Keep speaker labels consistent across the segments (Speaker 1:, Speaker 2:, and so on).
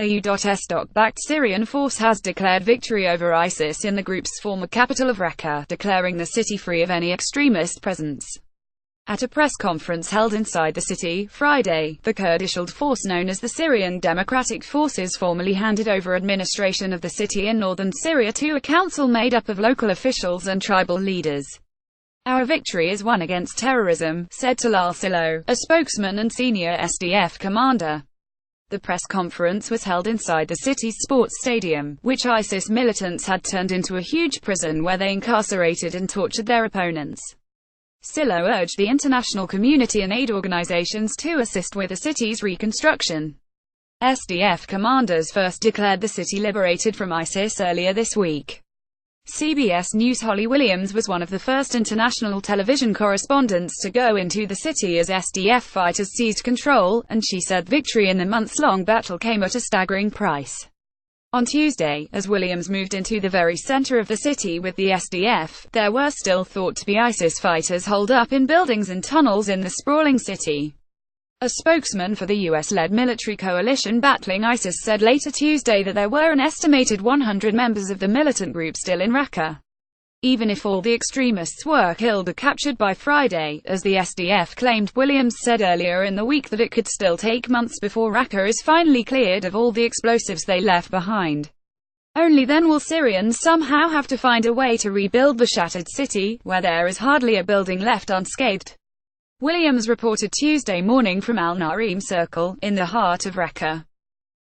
Speaker 1: AU.S-backed Syrian force has declared victory over ISIS in the group's former capital of Raqqa, declaring the city free of any extremist presence. At a press conference held inside the city, Friday, the Kurdish-held force known as the Syrian Democratic Forces formally handed over administration of the city in northern Syria to a council made up of local officials and tribal leaders. "Our victory is won against terrorism," said Talal Silo, a spokesman and senior SDF commander. The press conference was held inside the city's sports stadium, which ISIS militants had turned into a huge prison where they incarcerated and tortured their opponents. Silo urged the international community and aid organizations to assist with the city's reconstruction. SDF commanders first declared the city liberated from ISIS earlier this week. CBS News' Holly Williams was one of the first international television correspondents to go into the city as SDF fighters seized control, and she said victory in the months-long battle came at a staggering price. On Tuesday, as Williams moved into the very center of the city with the SDF, there were still thought to be ISIS fighters holed up in buildings and tunnels in the sprawling city. A spokesman for the US-led military coalition battling ISIS said later Tuesday that there were an estimated 100 members of the militant group still in Raqqa, even if all the extremists were killed or captured by Friday, as the SDF claimed. Williams said earlier in the week that it could still take months before Raqqa is finally cleared of all the explosives they left behind. Only then will Syrians somehow have to find a way to rebuild the shattered city, where there is hardly a building left unscathed. Williams reported Tuesday morning from Al-Narim Circle, in the heart of Raqqa.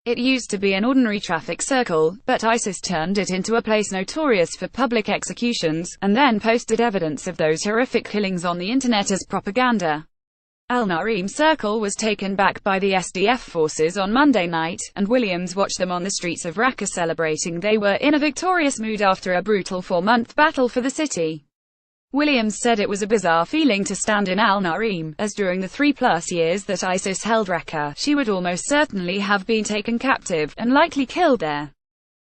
Speaker 1: It used to be an ordinary traffic circle, but ISIS turned it into a place notorious for public executions, and then posted evidence of those horrific killings on the internet as propaganda. Al-Narim Circle was taken back by the SDF forces on Monday night, and Williams watched them on the streets of Raqqa celebrating they were in a victorious mood after a brutal 4-month battle for the city. Williams said it was a bizarre feeling to stand in Al-Narim, as during the 3+ years that ISIS held Raqqa, she would almost certainly have been taken captive, and likely killed there.